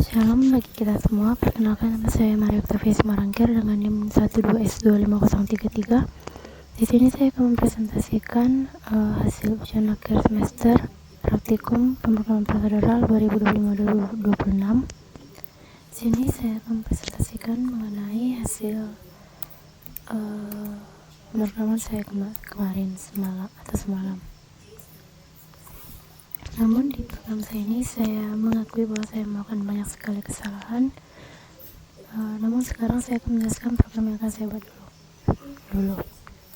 Shalom bagi kita semua. Perkenalkan, nama saya Maria Octavia Simarangkir dengan NIM 12S25033. Di sini saya akan mempresentasikan hasil ujian akhir semester praktikum pemrograman prosedural 2025-2026. Di sini saya akan mempresentasikan mengenai hasil pemrograman saya kemarin semalam. Namun di program saya ini saya mengakui bahwa saya melakukan banyak sekali kesalahan. Namun sekarang saya akan menjelaskan program yang akan saya buat dulu.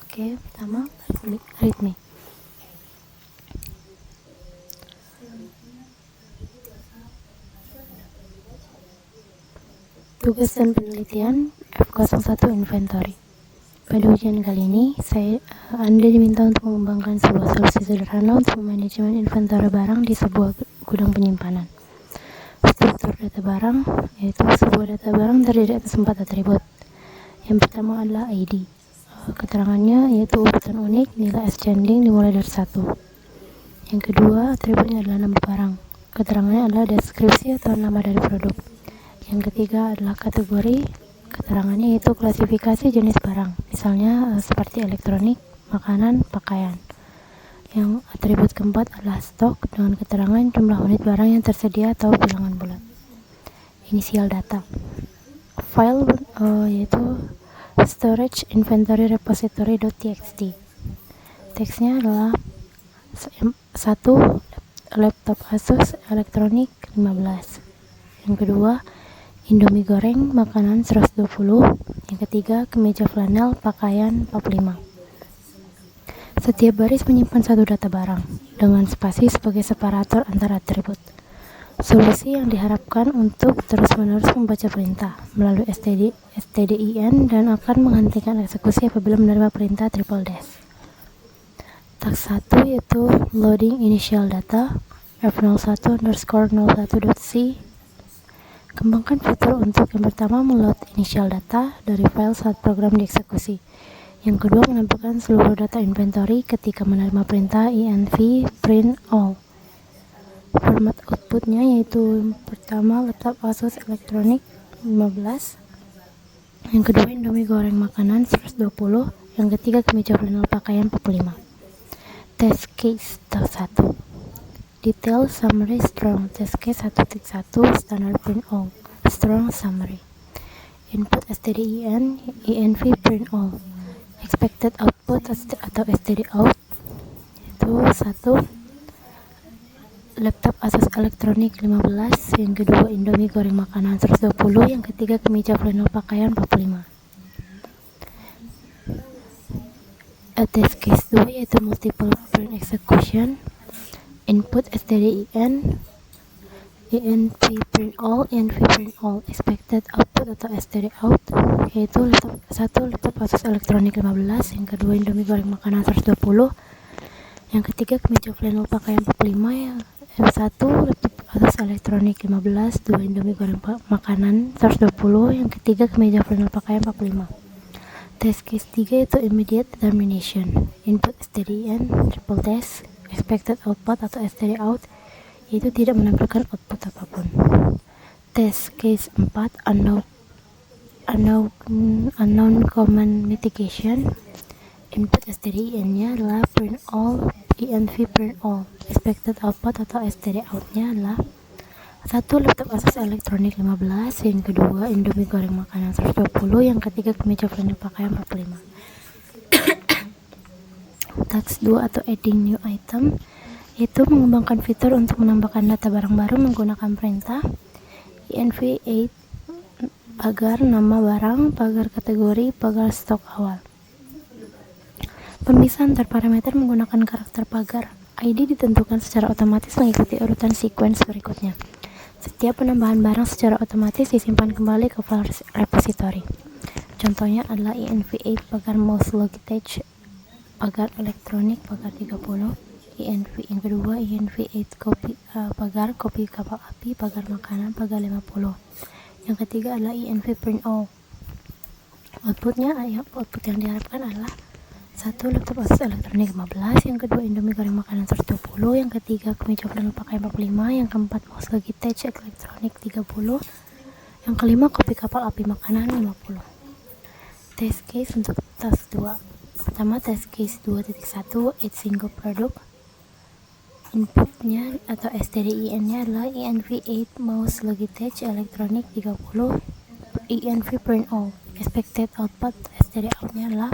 Oke, pertama aritme. Tugas dan penelitian F01 inventory. Pada ujian kali ini, Anda diminta untuk mengembangkan sebuah solusi sederhana untuk manajemen inventory barang di sebuah gudang penyimpanan. Struktur data barang, yaitu sebuah data barang terdiri atas 4 atribut. Yang pertama adalah ID. Keterangannya yaitu urutan unik, nilai ascending dimulai dari 1. Yang kedua, atributnya adalah nama barang. Keterangannya adalah deskripsi atau nama dari produk. Yang ketiga adalah kategori. Keterangannya yaitu klasifikasi jenis barang, misalnya seperti elektronik, makanan, pakaian. Yang atribut keempat adalah stok dengan keterangan jumlah unit barang yang tersedia atau bilangan bulat. Inisial data. File yaitu storage inventory repository.txt. Teksnya adalah 1. Laptop Asus elektronik 15. Yang kedua, Indomie goreng makanan 120. Yang ketiga, kemeja flanel pakaian 45. Setiap baris menyimpan satu data barang dengan spasi sebagai separator antara atribut. Solusi yang diharapkan untuk terus-menerus membaca perintah melalui stdin dan akan menghentikan eksekusi apabila menerima perintah triple dash. Task 1 yaitu loading initial data f01_01.c. Kembangkan fitur untuk yang pertama meload initial data dari file saat program dieksekusi. Yang kedua, menampilkan seluruh data inventory ketika menerima perintah env print all. Format outputnya yaitu pertama laptop Asus elektronik 15. Yang kedua, Indomie goreng makanan 120. Yang ketiga, kemeja flanel pakaian 45. Test case task 1. Detail summary strong. Test case 1.1 standard print all. Strong summary. Input stdin env print all. Expected output atau std out itu 1. Laptop Asus elektronik 15. Yang kedua, Indomie goreng makanan 120. Yang ketiga, kemeja flanel pakaian 45. Test case 2 yaitu multiple print execution. Input stdin env print all. Expected output atau std out yaitu laptop Asus elektronik 15. Yang kedua, Indomie goreng makanan 120. Yang ketiga, kemeja flanel pakaian 45. Yang 1 laptop Asus elektronik 15. 2 Indomie goreng makanan 120. Yang ketiga, kemeja flanel pakaian 45. Test case 3 yaitu immediate determination. Input stdin triple dash. Expected output atau std out yaitu tidak menampilkan output apapun. Test case 4 unknown command mitigation. Input stdin nya adalah print all env print all. Expected output atau std out nya adalah 1 laptop Asus elektronik 15. Yang kedua, Indomie goreng makanan 120. Yang ketiga, kemeja flanel pakaian 45. Task 2 atau adding new item yaitu mengembangkan fitur untuk menambahkan data barang baru menggunakan perintah env8 pagar nama barang, pagar kategori, pagar stok awal. Pemisahan antar parameter menggunakan karakter pagar. ID ditentukan secara otomatis mengikuti urutan sequence berikutnya. Setiap penambahan barang secara otomatis disimpan kembali ke file repository. Contohnya adalah env8 pagar mouse logitech pagar elektronik pagar 30. Env yang kedua, env8 pagar kopi kapal api pagar makanan pagar 50. Yang ketiga adalah env print all. Output yang diharapkan adalah 1 laptop Asus elektronik 15, yang kedua Indomie goreng makanan 120, yang ketiga kemeja flanel pakai 45, yang keempat mouse Logitech elektronik 30, yang kelima kopi kapal api makanan 50. Test case untuk tas 2. Pertama, test case 2.1 8 single product. Inputnya atau STDIN-nya adalah ENV8 mouse Logitech elektronik 30, ENV print all. Expected output STD out-nya adalah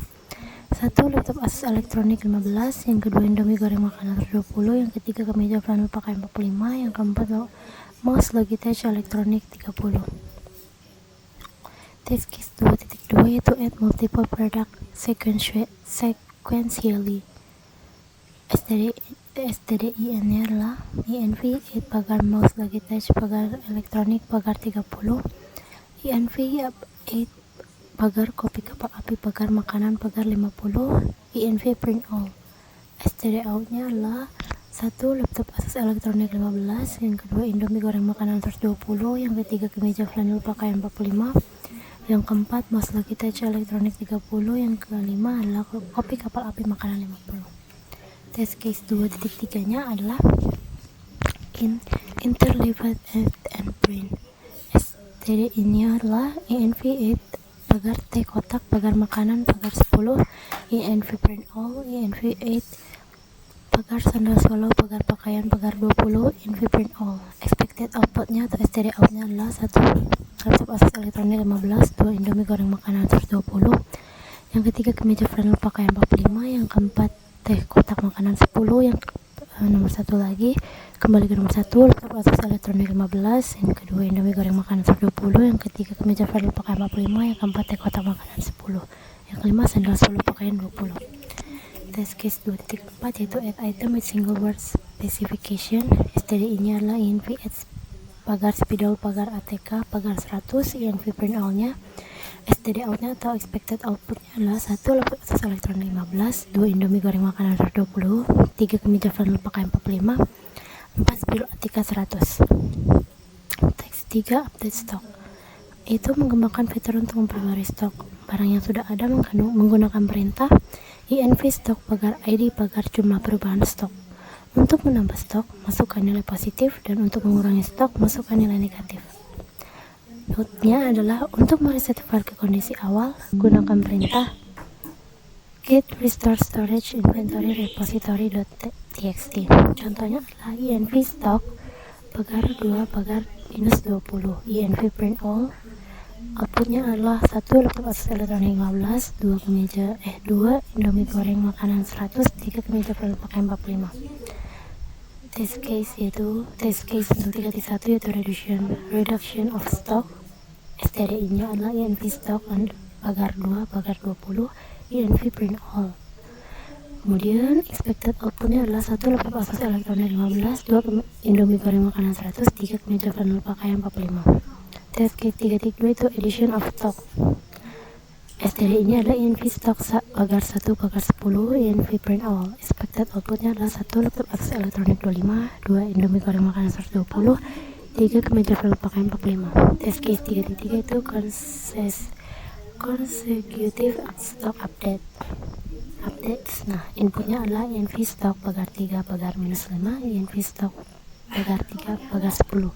1 laptop Asus elektronik 15, yang kedua Indomie goreng makanan 20, yang ketiga kemeja flanel pakai 45, yang keempat mouse Logitech elektronik 30. Test case 2.2 yaitu add multiple product sequentially. STDIN-nya adalah ENV8 pagar mouse Logitech pagar elektronik pagar 30, ENV8 pagar kopi kapal api pagar makanan pagar 50, ENV print all. STD out-nya adalah 1 laptop Asus elektronik 15, yang kedua Indomie goreng makanan 120, yang ketiga kemeja flanel pakaian 45, yang keempat mouse Logitech elektronik 30, yang kelima adalah kopi kapal api makanan 50. Test case 2.3 nya adalah interleaved and print. STD-nya adalah ENV8 pagar T kotak pagar makanan pagar 10, ENV print all, ENV8 pagar sandal solo pagar pakaian pagar 20, ENV print all. Expected outputnya atau STD out-nya adalah 1 laptop Asus elektronik 15, 2 Indomie goreng makanan 120, yang ketiga kemeja flanel pakaian 45, yang keempat teh kotak makanan 10, yang nomor 1 lagi kembali ke nomor 1 laptop Asus elektronik 15, yang kedua Indomie goreng makanan 120, yang ketiga kemeja flanel pakaian 45, yang keempat teh kotak makanan 10, yang kelima sandal solo pakaian 20. Test case 2.4 yaitu add item with single word specification. STDI-nya adalah ENV8 pagar spidol pagar ATK pagar 100, ENV print all-nya. STD out-nya atau expected output-nya adalah 1 laptop Asus elektronik 15, 2 Indomie goreng makanan 120, 3 kemeja flanel pakai 45, 4 spidol ATK 100. Teks 3 update stok, itu mengembangkan fitur untuk memperbarui stok barang yang sudah ada menggunakan perintah ENV stok pagar ID pagar jumlah perubahan stok. Untuk menambah stok, masukkan nilai positif, dan untuk mengurangi stok, masukkan nilai negatif. Note-nya adalah untuk mereset file ke kondisi awal, gunakan perintah git restore storage inventory repository.txt. Contohnya adalah env stock pagar 2 pagar minus 20, env print all. Outputnya adalah 1 laptop Asus elektronik 15, 2 Indomie goreng makanan 100, 3 kemeja flanel pakai 45. Test case untuk 3.1 yaitu reduction of stock. STDI-nya adalah ENV stock pagar 2 pagar 20, ENV print all. Kemudian expected outputnya adalah 1 laptop Asus elektronik 15, 2 Indomie goreng makanan 100, 3 kemeja flanel pakaian 45. Test case 3.2 itu addition of stock. STDI-nya adalah ENV stock pagar 1 pagar 10, ENV print all. Expected outputnya adalah 1 laptop Asus elektronik 25, 2 Indomie goreng makanan 120, 3 kemeja flanel pakaian 45. Test case 3.3 itu consecutive stock updates. Nah, inputnya adalah ENV stock pagar 3 pagar minus 5, ENV stock pagar 3 pagar 10,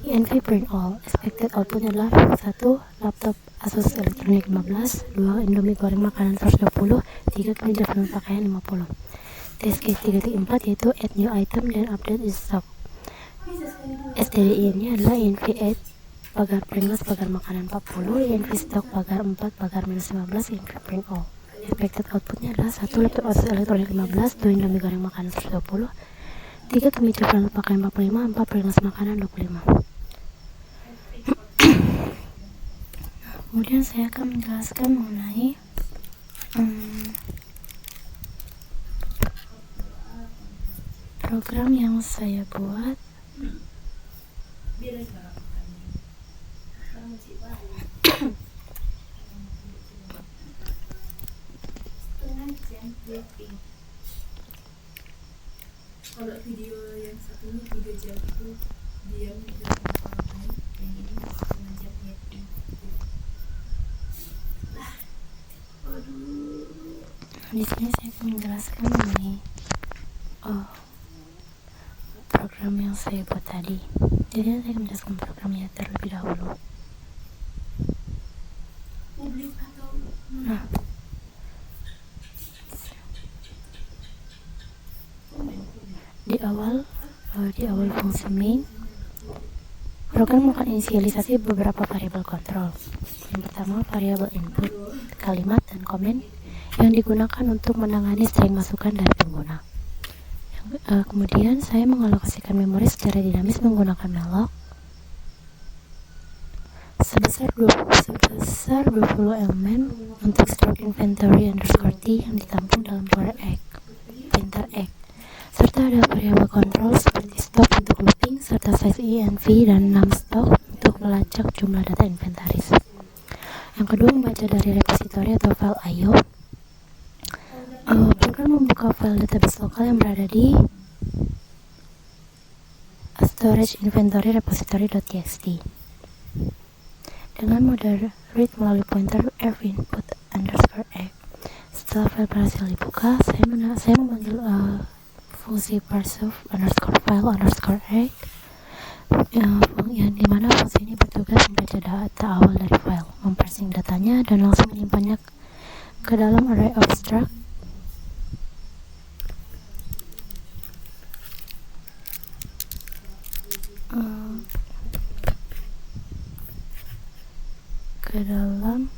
ENV print all. Expected outputnya adalah 1 laptop Asus elektronik 15, 2 Indomie goreng makanan 120, 3 kemeja flanel pakaian 50. Test case 3.4 yaitu add new item dan update in stock. STDI-nya adalah ENV8 pagar Pringles pagar makanan 40, ENV stock pagar 4 pagar minus 15, ENV print all. Expected outputnya adalah 1 laptop Asus elektronik 15, 2 Indomie goreng makanan 120, 3 kemeja flanel pakaian 45, 4 Pringles makanan 25. Kemudian saya akan menjelaskan mengenai program yang saya buat kalau video yang satunya 3 jam itu diam di ngapain, yang ini sengaja lihat. Aduh. Di sini saya akan menjelaskan mengenai program yang saya buat tadi. Jadi saya akan menjelaskan programnya terlebih dahulu. Publik atau Nah, di awal fungsi main, program akan inisialisasi beberapa variabel kontrol. Yang pertama, variabel input, kalimat dan komen yang digunakan untuk menangani string masukan dari pengguna. Kemudian saya mengalokasikan memori secara dinamis menggunakan malloc sebesar 20 elemen untuk stock inventory _t yang ditampung dalam printer egg, serta ada variabel kontrol seperti stop untuk looping serta size env dan numstock untuk melacak jumlah data inventaris. Yang kedua, membaca dari repository atau file IO. Program membuka file database lokal yang berada di storage inventory repository.txt dengan mode read melalui pointer f_input_egg. Setelah file berhasil dibuka, saya memanggil fungsi parse_file_egg yang dimana fungsi ini bertugas membaca data awal dari file, memparsing datanya dan langsung menyimpannya ke dalam array abstract ke dalam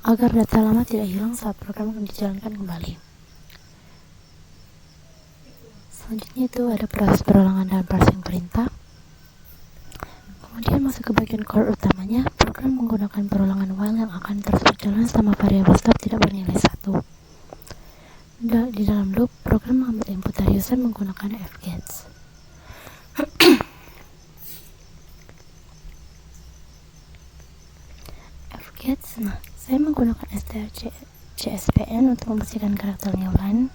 agar data lama tidak hilang saat program akan dijalankan kembali. Selanjutnya itu ada proses perulangan dan parsing perintah. Kemudian masuk ke bagian core utamanya. Program menggunakan perulangan while yang akan terus berjalan selama variabel stop tidak bernilai 1. Di dalam loop, program mengambil input dari user menggunakan fgets. Nah, saya menggunakan strcspn untuk membersihkan karakter new line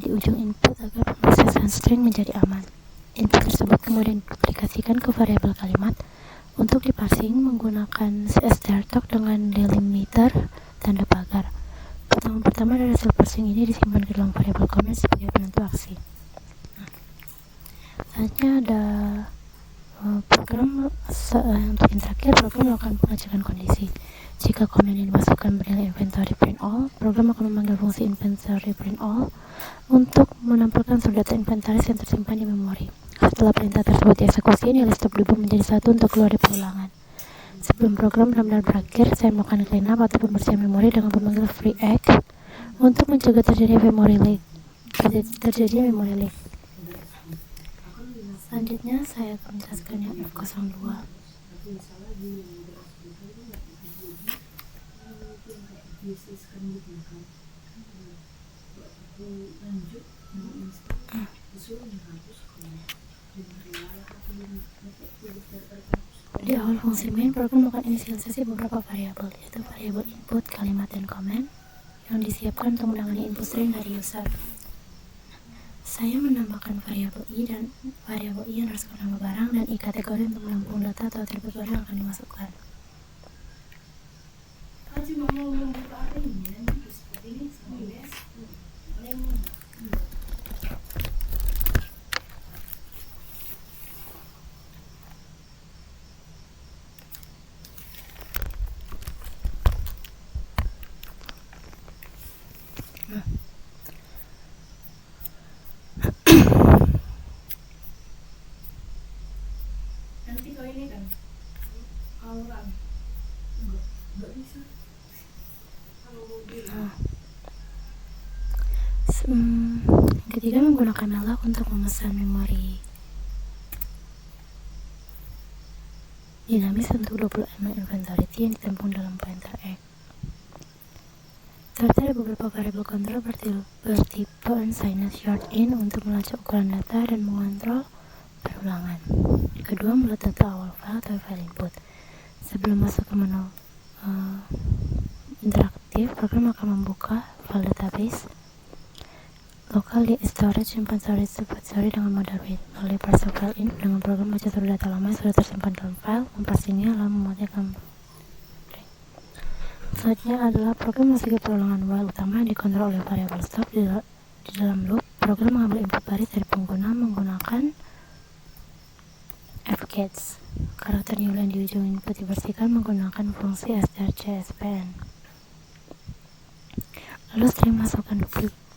di ujung input agar pemrosesan string menjadi aman. Input tersebut kemudian diaplikasikan ke variabel kalimat untuk diparsing menggunakan strtalk dengan delimiter tanda pagar. Pertama dari hasil parsing ini disimpan ke dalam variabel comment sebagai penentu aksi. Selanjutnya ada program untuk yang terakhir, program melakukan pengecekan kondisi. Jika komen yang dimasukkan bernilai inventory print all, program akan memanggil fungsi inventory print all untuk menampilkan seluruh data inventaris yang tersimpan di memori. Setelah perintah tersebut dieksekusi, nilai stop diubah menjadi 1 untuk keluar dari perulangan. Sebelum program benar-benar berakhir, saya melakukan cleanup atau pembersihan memori dengan memanggil free egg untuk mencegah terjadinya memory leak. Selanjutnya saya akan menjelaskan yang F02. Di awal fungsi main, program akan inisialisasi beberapa variabel, yaitu variabel input, kalimat, dan komen yang disiapkan untuk menangani input string dari user. Saya menambahkan variabel i dan variabel i underscore nama barang dan i kategori untuk menampung data atau atribut barang yang akan dimasukkan. cuma mau membuka ini seperti ini sampai nanti kalau ini kan ketiga, menggunakan malloc untuk memesan memori dinamis untuk 20 elemen inventory yang ditampung dalam pointer X. Terdapat beberapa variabel kontrol bertipe unsigned short-in untuk melacak ukuran data dan mengontrol perulangan. Kedua, melihat data awal file atau file input. Sebelum masuk ke menu interaktif, program akan membuka file database lokal di storage inventory dengan modal read. Melalui parser file in dengan program baca seluruh data lama yang sudah tersimpan dalam file, memparsinya lalu mematikan. Selanjutnya adalah program menghasilkan perulangan while utama yang dikontrol oleh variabel stop. Di dalam loop, program mengambil input baris dari pengguna menggunakan fgets. Karakter new line di ujung input dibersihkan menggunakan fungsi strcspn. Lalu string masukkan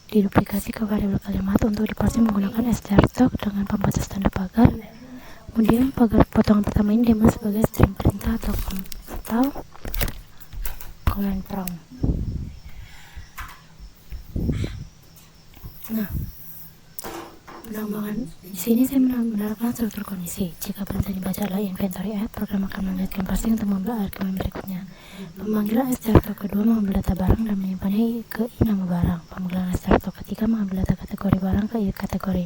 diduplikasi ke variabel kalimat untuk diparsi menggunakan strstock dengan pembaca standar pagar. Kemudian pagar potongan pertama ini diambil sebagai string perintah atau command prompt. Nah, penambangan di sini saya menerapkan struktur kondisi. Jika perintah dibaca adalah inventory add, program akan melanjutkan parsing untuk mengambil argumen berikutnya. Pemanggilan strstock kedua mengambil data barang dan menyimpannya ke i nama barang. Pemanggilan strstock ketiga mengambil data kategori barang ke i kategori.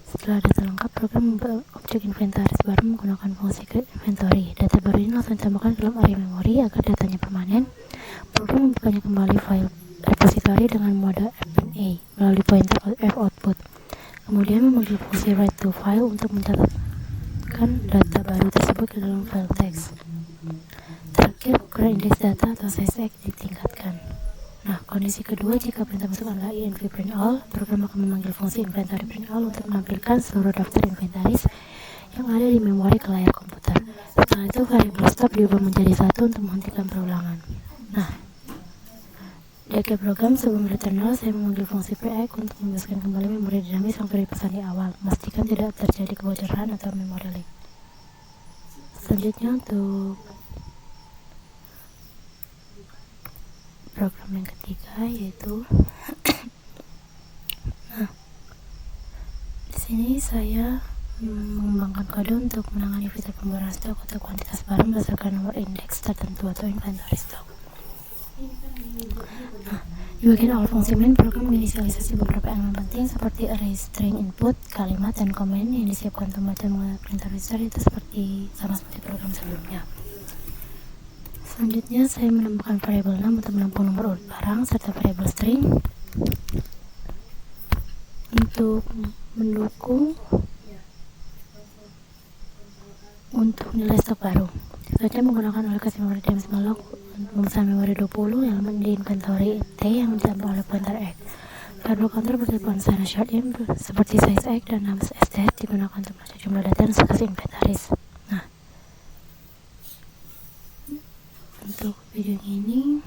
Setelah data lengkap, program membuat objek inventaris baru menggunakan fungsi get inventory. Data baru ini langsung ditambahkan ke dalam area memori agar datanya permanen. Program membukanya kembali file repository dengan mode fna melalui pointer foutput. Kemudian memanggil fungsi write to file untuk mencatatkan data baru tersebut ke dalam file teks. Terakhir, ukuran indeks data atau size X ditingkatkan. Nah, kondisi kedua, jika perintah masuk adalah inv print all, program akan memanggil fungsi inventory print all untuk menampilkan seluruh daftar inventaris yang ada di memori ke layar komputer. Setelah itu, variabel stop diubah menjadi 1 untuk menghentikan perulangan. Nah, di akhir program sebelum return null, saya memanggil fungsi prex untuk membebaskan kembali memori dinamis yang sudah dipesan di awal, memastikan tidak terjadi kebocoran atau memori leak. Selanjutnya untuk program yang ketiga yaitu nah, di sini saya mengembangkan kode untuk menangani fitur pembaruan stok atau kuantitas barang berdasarkan nomor indeks tertentu atau inventory stok. Nah, di bagian awal fungsi main, program menginisialisasi beberapa elemen penting seperti array string input, kalimat, dan komen yang disiapkan untuk membaca menggunakan printer register. Itu sama seperti program sebelumnya. Selanjutnya saya menambahkan variabel 6 untuk menampung nomor urut barang serta variabel string untuk mendukung untuk nilai stok baru. Selanjutnya menggunakan alokasi memori dinamis malloc untuk memesan memori 20 elemen di inventory T yang ditambah oleh pointer X. Variabel kontrol bertipe unsigned short-in seperti size X dan nama stat digunakan untuk melacak jumlah data dan status inventaris. Nah, untuk video ini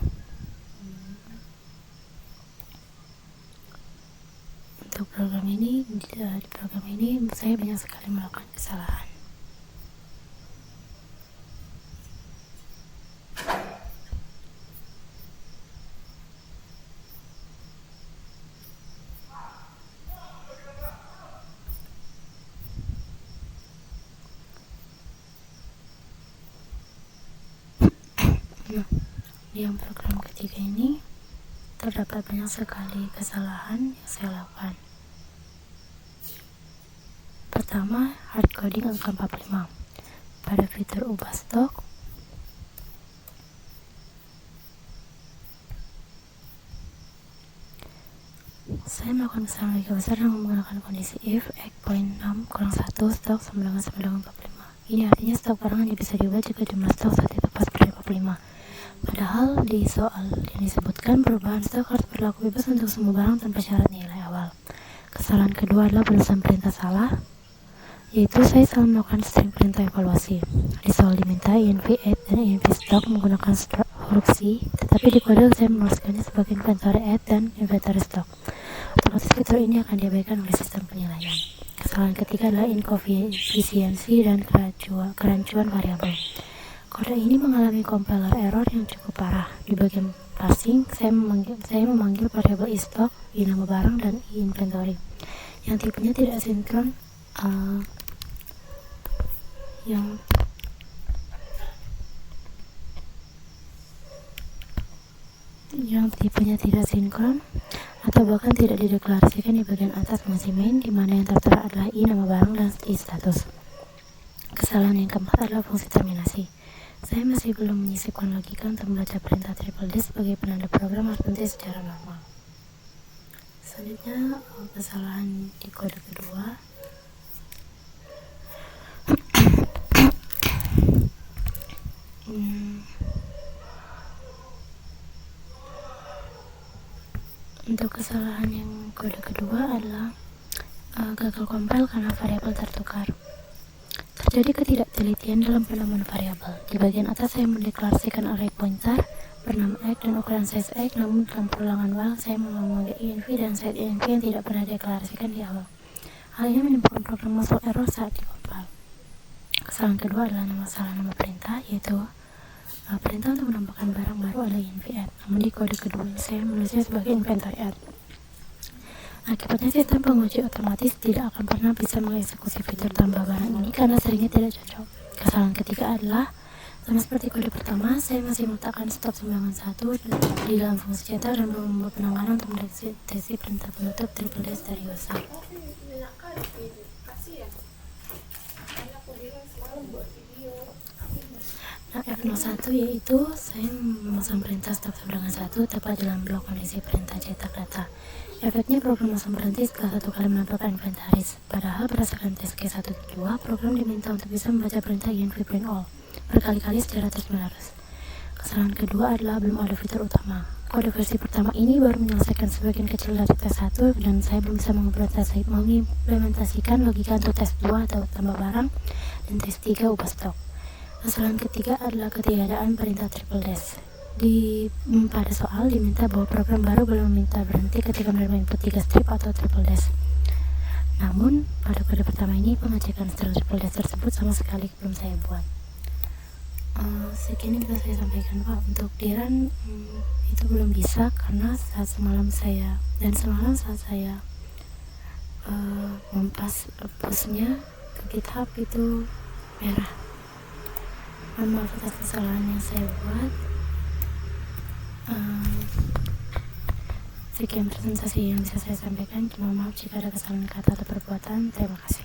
di program ini saya banyak sekali melakukan kesalahan. Di yang program ketiga ini terdapat banyak sekali kesalahan yang saya lakukan. Pertama, hard coding angka 45. Pada fitur ubah stok, saya melakukan kesalahan logika besar dengan menggunakan kondisi if x.6-1 stok sama dengan 45. Ini artinya stok barang hanya bisa diubah jika jumlah stok saat itu pas pada 45. Padahal di soal yang disebutkan perubahan stok harus berlaku bebas untuk semua barang tanpa syarat nilai awal. Kesalahan kedua adalah penulisan perintah salah, yaitu saya salah melakukan string perintah evaluasi. Di soal diminta inv add dan inv stock menggunakan huruf C, tetapi di kode saya menuliskannya sebagai inventory add dan inventory stock. Otomatis fitur ini akan diabaikan oleh sistem penilaian. Kesalahan ketiga adalah inkonsistensi dan kerancuan variabel. Kode ini mengalami compiler error yang cukup parah. Di bagian parsing, saya memanggil variabel iStock, i nama barang, dan i inventory yang tipenya tidak sinkron, yang tipenya tidak sinkron atau bahkan tidak dideklarasikan di bagian atas fungsi main, di mana yang tertera adalah i nama barang dan i status. Kesalahan yang keempat adalah fungsi terminasi. Saya masih belum menyisipkan logika untuk membaca perintah triple D sebagai penanda program harus berhenti secara normal. Selanjutnya, kesalahan di kode kedua. Untuk kesalahan yang kode kedua adalah gagal compile karena variabel tertukar. Terjadi ketidaktelitian dalam penemuan variabel. Di bagian atas saya mendeklarasikan array pointer bernama X dan ukuran size X, namun dalam perulangan while saya memanggil inv dan set inv yang tidak pernah dideklarasikan di awal. Hal ini menimbulkan program masuk error saat dikompil. Kesalahan kedua adalah salah nama perintah, yaitu perintah untuk menambahkan barang baru adalah inv add, namun di kode kedua saya menulisnya sebagai inventory add. Akibatnya sistem penguji otomatis tidak akan pernah bisa mengeksekusi fitur tambah barang ini karena seringnya tidak cocok. Kesalahan ketiga adalah sama seperti kode pertama, saya masih meletakkan stop sembilangan 1 di dalam fungsi cetak dan belum membuat penanganan untuk mendeteksi perintah penutup triple dash dari user. Nah, F01 yaitu saya memasang perintah stop sembilangan 1 tepat dalam blok kondisi perintah cetak data. Efeknya program langsung berhenti setelah satu kali menampilkan inventaris. Padahal berdasarkan tes case 1.2, program diminta untuk bisa membaca perintah inv print all berkali-kali secara terus-menerus. Kesalahan kedua adalah belum ada fitur utama. Kode versi pertama ini baru menyelesaikan sebagian kecil dari tes 1 dan saya belum bisa mengimplementasikan logika untuk tes 2 atau tambah barang dan tes 3 ubah stok. Kesalahan ketiga adalah ketiadaan perintah triple dash. Pada soal diminta bahwa program baru belum meminta berhenti ketika menerima input 3 strip atau triple dash. Namun pada kode pertama ini pengecekan string triple dash tersebut sama sekali belum saya buat. Sekian yang bisa saya sampaikan, Pak. Untuk diran itu belum bisa karena semalam saat saya mempas pushnya ke GitHub itu merah. Mohon maaf atas kesalahan yang saya buat. Sekian presentasi yang bisa saya sampaikan. Mohon maaf jika ada kesalahan kata atau perbuatan. Terima kasih.